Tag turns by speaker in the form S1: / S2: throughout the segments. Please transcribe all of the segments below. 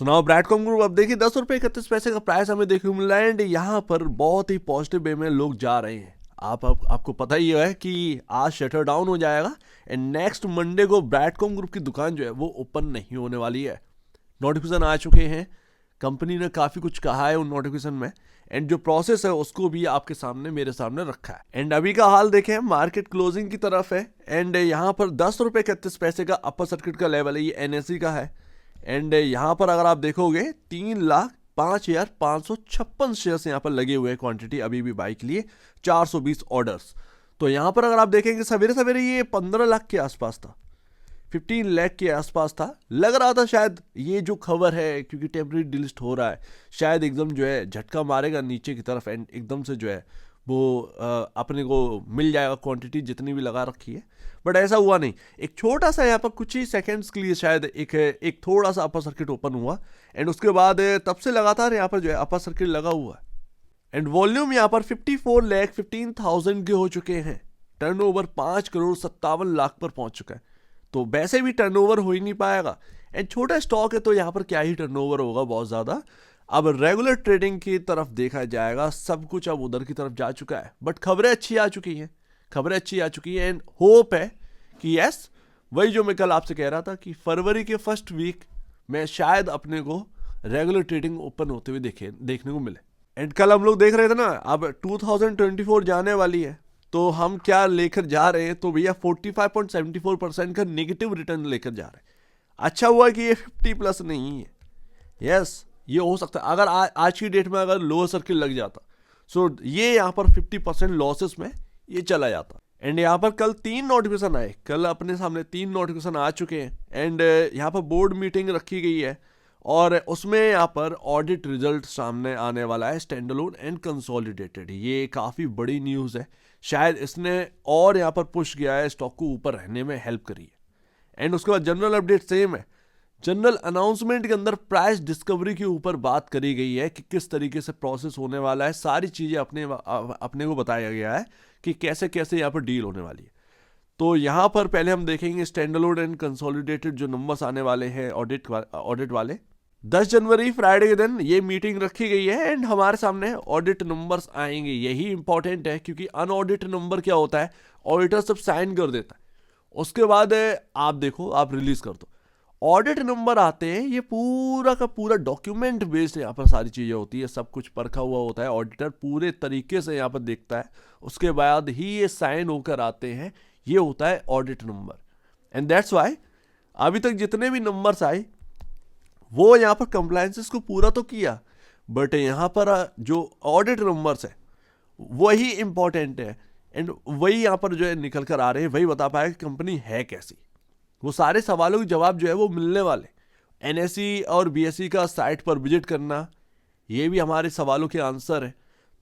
S1: सुनाओ ब्रैडकॉम ग्रुप। अब देखिए 10 रुपये 31 पैसे का प्राइस हमें देखने को मिल रहा है एंड यहाँ पर बहुत ही पॉजिटिव वे में लोग जा रहे हैं। आपको पता ही है कि आज शटर डाउन हो जाएगा एंड नेक्स्ट मंडे को ब्रैडकॉम ग्रुप की दुकान जो है वो ओपन नहीं होने वाली है। नोटिफिकेशन आ चुके हैं, कंपनी ने काफ़ी कुछ कहा है उन नोटिफिकेशन में एंड जो प्रोसेस है उसको भी आपके सामने मेरे सामने रखा है। एंड अभी का हाल देखें, मार्केट क्लोजिंग की तरफ है एंड यहाँ पर 10 रुपये 31 पैसे का अपर सर्किट का लेवल है, ये एनएसई का है। एंड यहाँ पर अगर आप देखोगे 3,05,556 शेयर्स यहाँ पर लगे हुए हैं, क्वांटिटी अभी भी बाई के लिए 420 ऑर्डर्स। तो यहाँ पर अगर आप देखेंगे सवेरे सवेरे ये 15 लाख के आसपास था, 15 लाख के आसपास था। लग रहा था शायद ये जो खबर है, क्योंकि टेम्परेरी डिलिस्ट हो रहा है, शायद एकदम जो है झटका मारेगा नीचे की तरफ एंड एकदम से जो है वो अपने को मिल जाएगा क्वांटिटी जितनी भी लगा रखी है। बट ऐसा हुआ नहीं। एक छोटा सा यहाँ पर कुछ ही सेकंड्स के लिए शायद एक थोड़ा सा अपर सर्किट ओपन हुआ एंड उसके बाद तब से लगातार यहाँ पर जो है अपर सर्किट लगा हुआ है एंड वॉल्यूम यहाँ पर 54,15,000 के हो चुके हैं। टर्नओवर 5,57,00,000 पर पहुंच चुका है। तो वैसे भी टर्नओवर हो ही नहीं पाएगा एंड छोटा स्टॉक है तो यहाँ पर क्या ही टर्नओवर होगा बहुत ज़्यादा। अब रेगुलर ट्रेडिंग की तरफ देखा जाएगा, सब कुछ अब उधर की तरफ जा चुका है। बट खबरें अच्छी आ चुकी हैं, एंड होप है कि यस, वही जो मैं कल आपसे कह रहा था कि फरवरी के फर्स्ट वीक में शायद अपने को रेगुलर ट्रेडिंग ओपन होते हुए देखने को मिले। एंड कल हम लोग देख रहे थे ना, अब 2024 जाने वाली है तो हम क्या लेकर जा रहे हैं, तो भैया 45.74% का नेगेटिव रिटर्न लेकर जा रहे हैं। अच्छा हुआ कि ये 50 प्लस नहीं है। यस, ये हो सकता है अगर आज की डेट में अगर लोअर सर्किट लग जाता, सो ये यहाँ पर 50% लॉसेस में ये चला जाता। एंड यहाँ पर कल 3 नोटिफिकेशन आए, कल अपने सामने 3 नोटिफिकेशन आ चुके हैं एंड यहाँ पर बोर्ड मीटिंग रखी गई है और उसमें यहाँ पर ऑडिट रिजल्ट सामने आने वाला है, स्टैंडअलोन एंड कंसोलिडेटेड। ये काफ़ी बड़ी न्यूज़ है, शायद इसने और यहाँ पर पुश किया है, स्टॉक को ऊपर रहने में हेल्प करी है। एंड उसके बाद जनरल अपडेट सेम है। जनरल अनाउंसमेंट के अंदर प्राइस डिस्कवरी के ऊपर बात करी गई है कि किस तरीके से प्रोसेस होने वाला है, सारी चीज़ें अपने को बताया गया है कि कैसे कैसे यहाँ पर डील होने वाली है। तो यहाँ पर पहले हम देखेंगे स्टैंडअलोन एंड कंसोलिडेटेड जो नंबर्स आने वाले हैं ऑडिट वाले। 10 जनवरी फ्राइडे के दिन ये मीटिंग रखी गई है एंड हमारे सामने ऑडिट नंबर्स आएंगे। यही इंपॉर्टेंट है क्योंकि अनऑडिट नंबर क्या होता है, ऑडिटर सब साइन कर देता है, उसके बाद आप देखो, आप रिलीज कर दो। ऑडिट नंबर आते हैं, ये पूरा का पूरा डॉक्यूमेंट बेस्ड यहाँ पर सारी चीज़ें होती है, सब कुछ परखा हुआ होता है, ऑडिटर पूरे तरीके से यहाँ पर देखता है, उसके बाद ही ये साइन होकर आते हैं। ये होता है audit number and that's why अभी तक जितने भी नंबर्स आए वो यहाँ पर कंप्लायंसेस को पूरा तो किया, बट यहाँ पर जो ऑडिट नंबर्स है वही इंपॉर्टेंट है एंड वही यहाँ पर जो है निकल कर आ रहे हैं, वही बता पाया कि कंपनी है कैसी। वो सारे सवालों के जवाब जो है वो मिलने वाले। एनएसई और बीएसई का साइट पर विजिट करना, ये भी हमारे सवालों के आंसर है।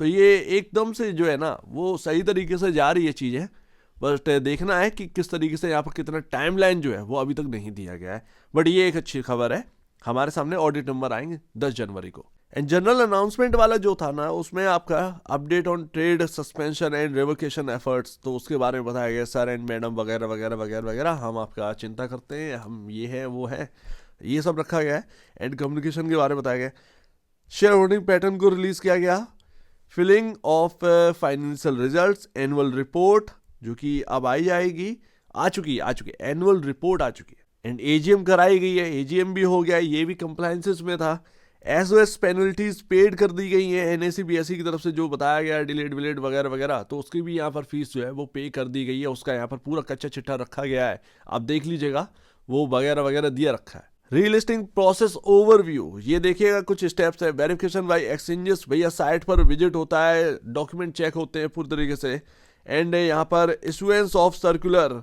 S1: तो ये एकदम से जो है ना वो सही तरीके से जा रही है चीज़ें, बट देखना है कि किस तरीके से यहाँ पर कितना टाइमलाइन जो है वो अभी तक नहीं दिया गया है। बट ये एक अच्छी खबर है, हमारे सामने ऑडिट नंबर आएंगे 10 जनवरी को। एंड जनरल अनाउंसमेंट वाला जो था ना, उसमें आपका update on trade suspension and revocation efforts, तो उसके बारे में बताया गया, सर एंड मैडम वगैरह वगैरह वगैरह वगैरह, हम आपका चिंता करते हैं, हम ये है वो है, ये सब रखा गया है। एंड कम्युनिकेशन के बारे में बताया गया। शेयर होल्डिंग पैटर्न को रिलीज किया गया। Filing of financial results, annual report जो कि अब आई जाएगी, आ चुकी है, एनुअल रिपोर्ट आ चुकी है। एंड एजीएम कराई गई है, एजीएम भी हो गया, ये भी कंप्लायंसेस में था। एसओएस पेनल्टीज पेड कर दी गई हैं एनएसई बीएसई की तरफ से, जो बताया गया डिलेड विलेड वगैरह वगैरह, तो उसकी भी यहाँ पर फीस जो है वो पे कर दी गई है। उसका यहाँ पर पूरा कच्चा चिट्ठा रखा गया है, आप देख लीजिएगा, वो वगैरह वगैरह दिया रखा है। रीलिस्टिंग प्रोसेस ओवरव्यू, ये देखिएगा कुछ स्टेप्स है। वेरिफिकेशन बाय एक्सचेंजेस, भैया साइट पर विजिट होता है, डॉक्यूमेंट चेक होते हैं पूरी तरीके से। एंड यहाँ पर इशुएंस ऑफ सर्कुलर,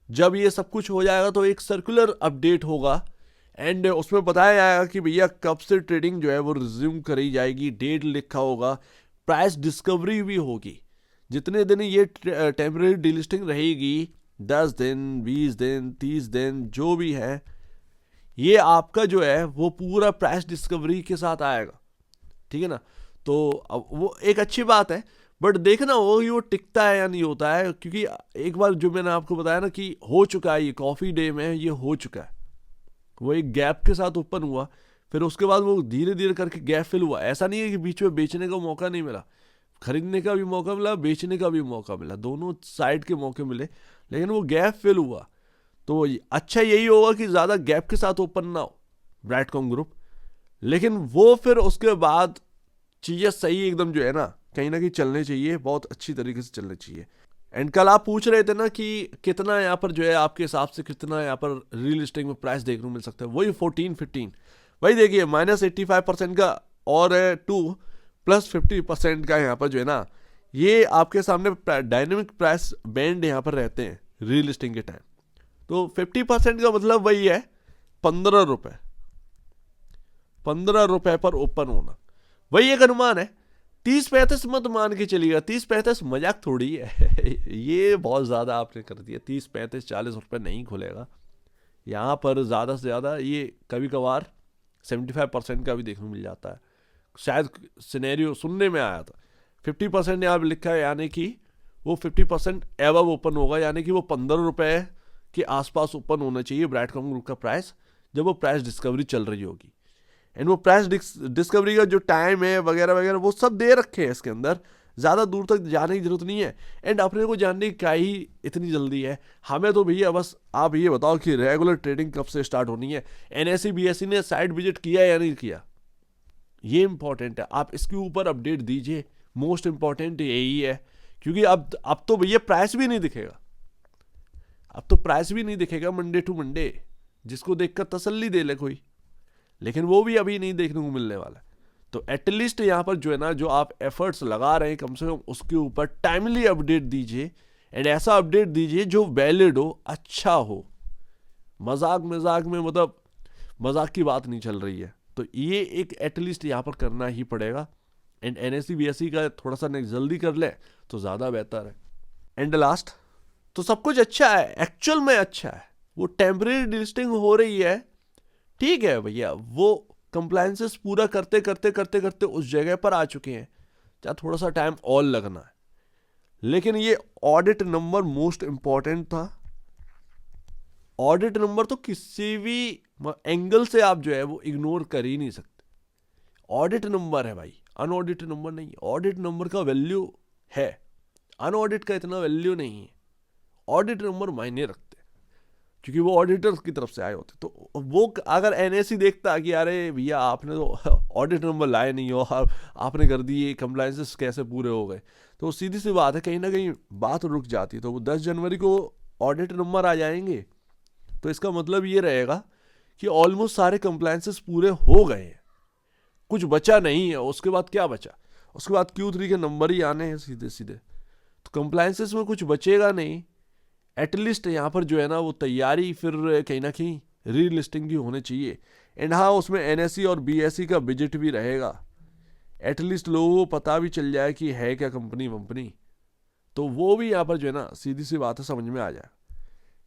S1: जब ये सब कुछ हो जाएगा तो एक सर्कुलर अपडेट होगा एंड उसमें बताया जाएगा कि भैया कब से ट्रेडिंग जो है वो रिज्यूम करी जाएगी, डेट लिखा होगा, प्राइस डिस्कवरी भी होगी, जितने दिन ये टेम्परेरी डिलिस्टिंग रहेगी, 10 दिन 20 दिन 30 दिन जो भी है, ये आपका जो है वो पूरा प्राइस डिस्कवरी के साथ आएगा, ठीक है ना। तो अब वो एक अच्छी बात है, बट देखना हो कि वो टिकता है या नहीं होता है, क्योंकि एक बार जो मैंने आपको बताया ना कि हो चुका है, ये कॉफी डे में ये हो चुका है, वो एक गैप के साथ ओपन हुआ, फिर उसके बाद वो धीरे धीरे करके गैप फिल हुआ। ऐसा नहीं है कि बीच में बेचने का मौका नहीं मिला, खरीदने का भी मौका मिला, बेचने का भी मौका मिला, दोनों साइड के मौके मिले, लेकिन वो गैप फिल हुआ। तो अच्छा यही होगा कि ज़्यादा गैप के साथ ओपन ना हो ब्राइटकॉम ग्रुप, लेकिन वो फिर उसके बाद चीज़ें सही एकदम जो है ना कहीं चलने चाहिए, बहुत अच्छी तरीके से चलने चाहिए। एंड कल आप पूछ रहे थे ना कि कितना यहाँ पर जो है आपके हिसाब से कितना यहाँ पर रियल एस्टेट में प्राइस देखने को मिल सकता है, वही 14-15। वही देखिए -85% का और 2 + 50% का यहाँ पर जो है ना, ये आपके सामने डायनेमिक प्राइस बैंड यहाँ पर रहते हैं रियल एस्टेट के टाइम। तो 50% का मतलब वही है 15 रुपये, 15 रुपये पर ओपन होना, वही एक अनुमान है। 30-35 मत मान के चलिएगा, 30-35 मजाक थोड़ी है ये बहुत ज़्यादा आपने कर दिया। 30-35-40 रुपये नहीं खुलेगा यहाँ पर, ज़्यादा से ज़्यादा ये कभी कभार 75% का भी देखने को मिल जाता है। शायद सिनेरियो सुनने में आया था 50% यहाँ पर लिखा है, यानी कि वो 50% एबव ओपन होगा, यानी कि वो 15 रुपये के आसपास ओपन होना चाहिए ब्राइटकॉम ग्रुप का प्राइस, जब वो प्राइस डिस्कवरी चल रही होगी। एंड वो प्राइस डिस्कवरी का जो टाइम है वगैरह वगैरह वो सब दे रखे हैं इसके अंदर, ज़्यादा दूर तक जाने की जरूरत नहीं है। एंड अपने को जानने की क्या ही इतनी जल्दी है, हमें तो भैया बस आप ये बताओ कि रेगुलर ट्रेडिंग कब से स्टार्ट होनी है, NSE BSE ने साइट विजिट किया या नहीं किया, ये इंपॉर्टेंट है। आप इसके ऊपर अपडेट दीजिए, मोस्ट इंपॉर्टेंट यही है, क्योंकि अब तो भैया प्राइस भी नहीं दिखेगा, अब तो प्राइस भी नहीं दिखेगा मंडे टू मंडे, जिसको देखकर तसल्ली दे ले कोई, लेकिन वो भी अभी नहीं देखने को मिलने वाला है। तो एटलीस्ट यहाँ पर जो है ना, जो आप एफर्ट्स लगा रहे हैं कम से कम उसके ऊपर टाइमली अपडेट दीजिए, एंड ऐसा अपडेट दीजिए जो वैलिड हो, अच्छा हो, मजाक में मतलब मजाक की बात नहीं चल रही है। तो ये एक एटलीस्ट यहाँ पर करना ही पड़ेगा। एंड NSE BSE का थोड़ा सा जल्दी कर ले तो ज़्यादा बेहतर है। एंड लास्ट, तो सब कुछ अच्छा है, एक्चुअल में अच्छा है, वो टेम्परेरी डिलिस्टिंग हो रही है, ठीक है भैया, वो कंप्लायंसेस पूरा करते करते उस जगह पर आ चुके हैं, चाहे थोड़ा सा टाइम और लगना है, लेकिन ये ऑडिट नंबर मोस्ट इंपॉर्टेंट था। ऑडिट नंबर तो किसी भी एंगल से आप जो है वो इग्नोर कर ही नहीं सकते। ऑडिट नंबर है भाई, अनऑडिटेड नंबर नहीं। ऑडिट नंबर का वैल्यू है, अनऑडिट का इतना वैल्यू नहीं है। ऑडिट नंबर मायने रखते हैं क्योंकि वो ऑडिटर्स की तरफ से आए होते। तो वो अगर NSE देखता कि अरे भैया आपने तो ऑडिट नंबर लाए नहीं हो, आपने कर दिए, कंप्लायंसेस कैसे पूरे हो गए, तो सीधी सी बात है कहीं ना कहीं बात रुक जाती। तो वो 10 जनवरी को ऑडिट नंबर आ जाएंगे, तो इसका मतलब ये रहेगा कि ऑलमोस्ट सारे कंप्लायंसेस पूरे हो गए हैं, कुछ बचा नहीं है। उसके बाद क्या बचा, उसके बाद Q3 के नंबर ही आने हैं सीधे सीधे, तो कंप्लायंसेस में कुछ बचेगा नहीं। एटलीस्ट यहाँ पर जो है ना वो तैयारी फिर कहीं ना कहीं रीलिस्टिंग की होनी चाहिए। एंड हाँ, उसमें NSE और BSE का विजिट भी रहेगा, एटलीस्ट लोगों को पता भी चल जाए कि है क्या कंपनी वंपनी, तो वो भी यहाँ पर जो है ना सीधी सी बात है समझ में आ जाए।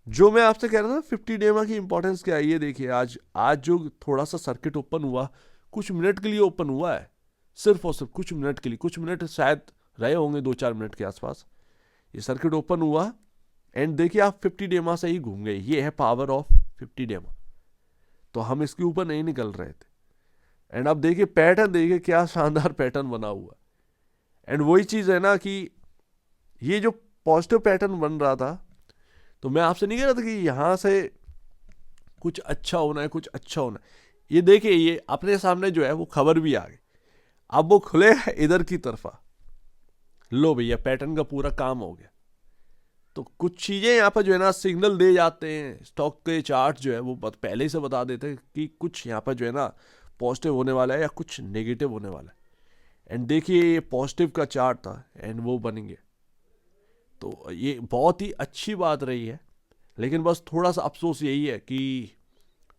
S1: जो मैं आपसे कह रहा था 50 डेमा की इंपॉर्टेंस क्या है, ये देखिए आज जो थोड़ा सा सर्किट ओपन हुआ, कुछ मिनट के लिए ओपन हुआ है, सिर्फ और सिर्फ कुछ मिनट के लिए, कुछ मिनट शायद रहे होंगे 2-4 मिनट के आसपास ये सर्किट ओपन हुआ। एंड देखिए आप 50 डेमा से ही घूम गए, ये है पावर ऑफ 50 डेमा। तो हम इसके ऊपर नहीं निकल रहे थे। एंड अब देखिए पैटर्न, देखिए क्या शानदार पैटर्न बना हुआ। एंड वही चीज़ है ना कि ये जो पॉजिटिव पैटर्न बन रहा था, तो मैं आपसे नहीं कह रहा था कि यहाँ से कुछ अच्छा होना है, कुछ अच्छा होना है। ये देखिए ये अपने सामने जो है वो खबर भी आ गई, अब वो खुले इधर की तरफा, लो भैया पैटर्न का पूरा काम हो गया। तो कुछ चीज़ें यहाँ पर जो है ना सिग्नल दे जाते हैं, स्टॉक के चार्ट जो है वो पहले ही से बता देते हैं कि कुछ यहाँ पर जो है ना पॉजिटिव होने वाला है या कुछ नेगेटिव होने वाला है। एंड देखिए ये पॉजिटिव का चार्ट था एंड वो बनेंगे, तो ये बहुत ही अच्छी बात रही है। लेकिन बस थोड़ा सा अफसोस यही है कि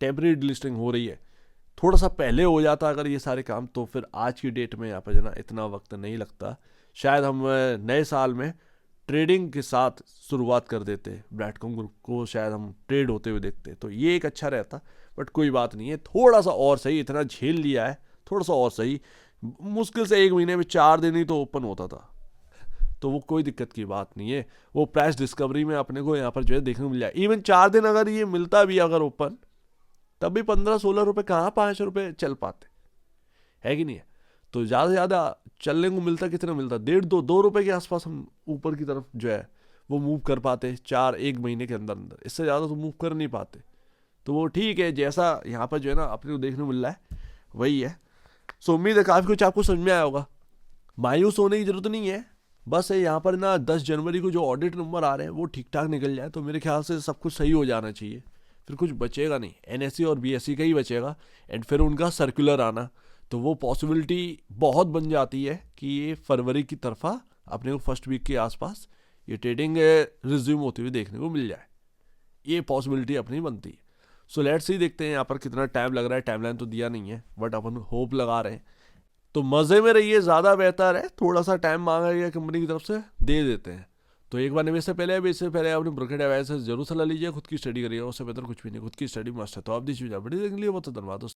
S1: टेम्परेरी डिलिस्टिंग हो रही है, थोड़ा सा पहले हो जाता अगर ये सारे काम, तो फिर आज की डेट में यहाँ पर जो ना इतना वक्त नहीं लगता। शायद हम नए साल में ट्रेडिंग के साथ शुरुआत कर देते, ब्राइटकॉम ग्रुप को शायद हम ट्रेड होते हुए देखते, तो ये एक अच्छा रहता। बट कोई बात नहीं है, थोड़ा सा और सही, इतना झेल लिया है, थोड़ा सा और सही। मुश्किल से 1 महीने में 4 दिन ही तो ओपन होता था, तो वो कोई दिक्कत की बात नहीं है। वो प्राइस डिस्कवरी में अपने को यहाँ पर जो है देखने को मिल जाए। इवन 4 दिन अगर ये मिलता भी अगर ओपन, तब भी 15-16 रुपये कहाँ 5 रुपये चल पाते, है कि नहीं है। तो ज़्यादा से ज़्यादा चलने को मिलता कितना मिलता, 1.5-2 रुपये के आसपास हम ऊपर की तरफ जो है वो मूव कर पाते 1 महीने के अंदर अंदर, इससे ज़्यादा तो मूव कर नहीं पाते। तो वो ठीक है, जैसा यहाँ पर जो है ना अपने को देखने को मिल रहा है वही है। सो उम्मीद है काफ़ी कुछ आपको समझ में आया होगा। मायूस होने की जरूरत नहीं है, बस है यहाँ पर ना 10 जनवरी को जो ऑडिट नंबर आ रहे हैं वो ठीक ठाक निकल जाए तो मेरे ख्याल से सब कुछ सही हो जाना चाहिए, फिर कुछ बचेगा नहीं, एनएससी और बीएससी का ही बचेगा। एंड फिर उनका सर्कुलर आना, तो वो पॉसिबिलिटी बहुत बन जाती है कि ये फरवरी की तरफा अपने को फर्स्ट वीक के आसपास ये ट्रेडिंग रिज्यूम होती हुई देखने को मिल जाए, ये पॉसिबिलिटी अपनी बनती है। सो लेट्स सी, देखते हैं यहाँ पर कितना टाइम लग रहा है, टाइमलाइन तो दिया नहीं है बट अपन होप लगा रहे हैं। तो मज़े में रहिए, ज़्यादा बेहतर है, थोड़ा सा टाइम मांगा गया कंपनी की तरफ से दे देते हैं। तो एक बार निवेश से पहले अपने ब्रोकर एडवाइस जरूर सलाह लीजिए, खुद की स्टडी करिए, उससे बेहतर कुछ भी नहीं, खुद की स्टडी मस्ट है। तो आप दी चीज़ बड़ी देख लीजिए, बहुत धन्यवाद।